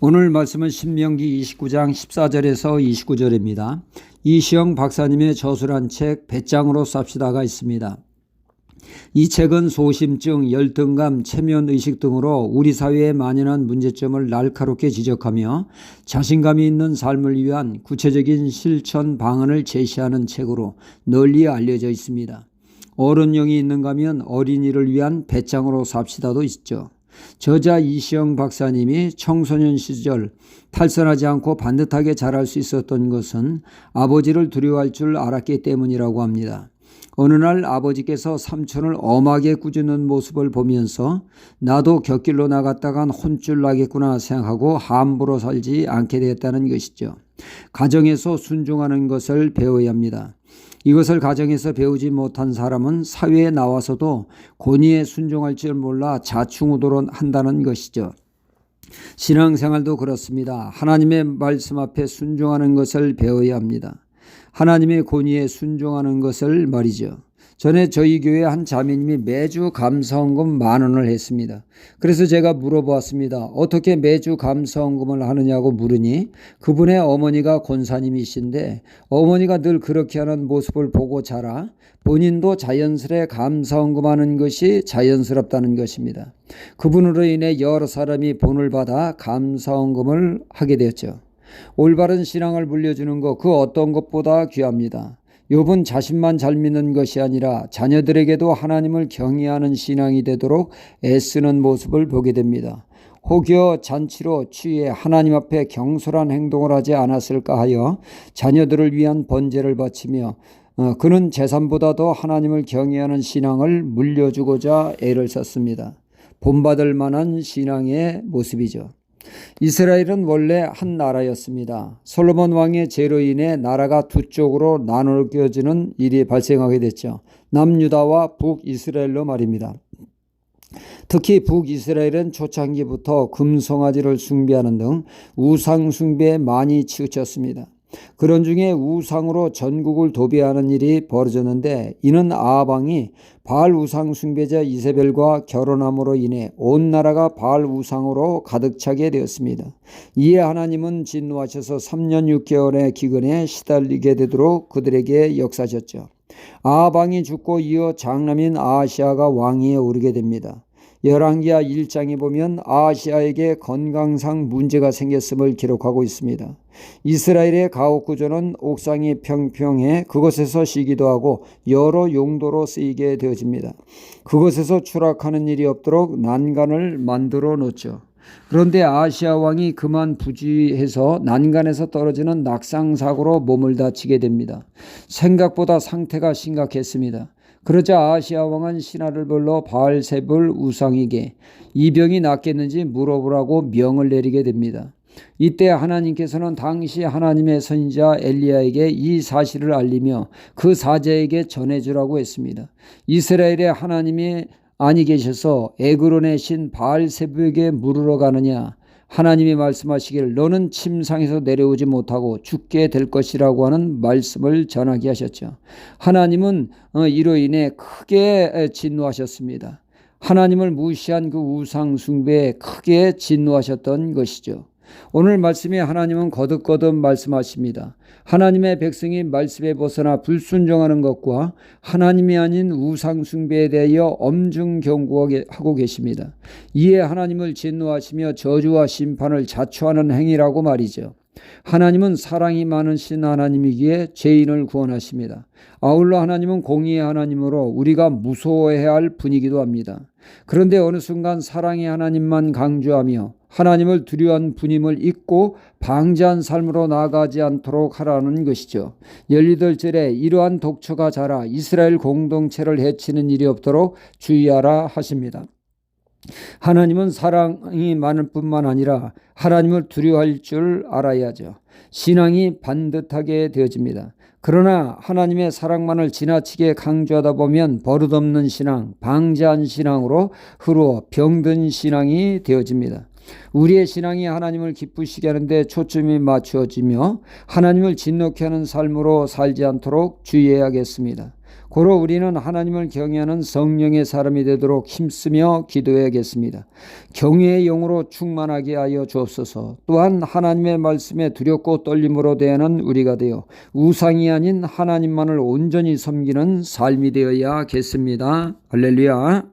오늘 말씀은 신명기 29장 14절에서 29절입니다. 이시영 박사님의 저술한 책 배짱으로 쌉시다가 있습니다. 이 책은 소심증, 열등감, 체면의식 등으로 우리 사회에 만연한 문제점을 날카롭게 지적하며 자신감이 있는 삶을 위한 구체적인 실천 방안을 제시하는 책으로 널리 알려져 있습니다. 어른용이 있는가 하면 어린이를 위한 배짱으로 삽시다도 있죠. 저자 이시영 박사님이 청소년 시절 탈선하지 않고 반듯하게 자랄 수 있었던 것은 아버지를 두려워할 줄 알았기 때문이라고 합니다. 어느 날 아버지께서 삼촌을 엄하게 꾸짖는 모습을 보면서 나도 곁길로 나갔다간 혼쭐 나겠구나 생각하고 함부로 살지 않게 되었다는 것이죠. 가정에서 순종하는 것을 배워야 합니다. 이것을 가정에서 배우지 못한 사람은 사회에 나와서도 권위에 순종할 줄 몰라 자충우돌한다는 것이죠. 신앙생활도 그렇습니다. 하나님의 말씀 앞에 순종하는 것을 배워야 합니다. 하나님의 권위에 순종하는 것을 말이죠. 전에 저희 교회 한 자매님이 매주 감사헌금 10,000원을 했습니다. 그래서 제가 물어보았습니다. 어떻게 매주 감사헌금을 하느냐고 물으니 그분의 어머니가 권사님이신데 어머니가 늘 그렇게 하는 모습을 보고 자라 본인도 자연스레 감사헌금하는 것이 자연스럽다는 것입니다. 그분으로 인해 여러 사람이 본을 받아 감사헌금을 하게 되었죠. 올바른 신앙을 물려주는 것 그 어떤 것보다 귀합니다. 욥은 자신만 잘 믿는 것이 아니라 자녀들에게도 하나님을 경외하는 신앙이 되도록 애쓰는 모습을 보게 됩니다. 혹여 잔치로 취해 하나님 앞에 경솔한 행동을 하지 않았을까 하여 자녀들을 위한 번제를 바치며 그는 재산보다도 하나님을 경외하는 신앙을 물려주고자 애를 썼습니다. 본받을 만한 신앙의 모습이죠. 이스라엘은 원래 한 나라였습니다. 솔로몬 왕의 죄로 인해 나라가 두 쪽으로 나누어지는 일이 발생하게 됐죠. 남유다와 북이스라엘로 말입니다. 특히 북이스라엘은 초창기부터 금송아지를 숭배하는 등 우상 숭배에 많이 치우쳤습니다. 그런 중에 우상으로 전국을 도배하는 일이 벌어졌는데 이는 아합 왕이 바알 우상 숭배자 이세벨과 결혼함으로 인해 온 나라가 바알 우상으로 가득 차게 되었습니다. 이에 하나님은 진노하셔서 3년 6개월의 기근에 시달리게 되도록 그들에게 역사하셨죠. 아합 왕이 죽고 이어 장남인 아하시아가 왕위에 오르게 됩니다. 열왕기하 1장에 보면 아하시아에게 건강상 문제가 생겼음을 기록하고 있습니다. 이스라엘의 가옥 구조는 옥상이 평평해 그것에서 쉬기도 하고 여러 용도로 쓰이게 되어집니다. 그것에서 추락하는 일이 없도록 난간을 만들어 놓죠. 그런데 아하시아 왕이 그만 부주의해서 난간에서 떨어지는 낙상사고로 몸을 다치게 됩니다. 생각보다 상태가 심각했습니다. 그러자 아하시아 왕은 신하를 불러 바알세불 우상에게 이 병이 낫겠는지 물어보라고 명을 내리게 됩니다. 이때 하나님께서는 당시 하나님의 선지자 엘리야에게 이 사실을 알리며 그 사자에게 전해주라고 했습니다. 이스라엘의 하나님이 아니 계셔서 에그론의 신 바알세불에게 물으러 가느냐? 하나님이 말씀하시기를 너는 침상에서 내려오지 못하고 죽게 될 것이라고 하는 말씀을 전하게 하셨죠. 하나님은 이로 인해 크게 진노하셨습니다. 하나님을 무시한 그 우상 숭배에 크게 진노하셨던 것이죠. 오늘 말씀에 하나님은 거듭거듭 말씀하십니다. 하나님의 백성이 말씀에 벗어나 불순종하는 것과 하나님이 아닌 우상 숭배에 대하여 엄중 경고하고 계십니다. 이에 하나님을 진노하시며 저주와 심판을 자초하는 행위라고 말이죠. 하나님은 사랑이 많으신 하나님이기에 죄인을 구원하십니다. 아울러 하나님은 공의의 하나님으로 우리가 무서워해야 할 분이기도 합니다. 그런데 어느 순간 사랑의 하나님만 강조하며 하나님을 두려워한 분임을 잊고 방자한 삶으로 나아가지 않도록 하라는 것이죠. 12절에 이러한 독초가 자라 이스라엘 공동체를 해치는 일이 없도록 주의하라 하십니다. 하나님은 사랑이 많을 뿐만 아니라 하나님을 두려워할 줄 알아야죠. 신앙이 반듯하게 되어집니다. 그러나 하나님의 사랑만을 지나치게 강조하다 보면 버릇없는 신앙, 방자한 신앙으로 흐르어 병든 신앙이 되어집니다. 우리의 신앙이 하나님을 기쁘시게 하는데 초점이 맞추어지며 하나님을 진노케 하는 삶으로 살지 않도록 주의해야겠습니다. 고로 우리는 하나님을 경외하는 성령의 사람이 되도록 힘쓰며 기도해야겠습니다. 경외의 영으로 충만하게 하여 주옵소서. 또한 하나님의 말씀에 두렵고 떨림으로 대하는 우리가 되어 우상이 아닌 하나님만을 온전히 섬기는 삶이 되어야겠습니다. 할렐루야.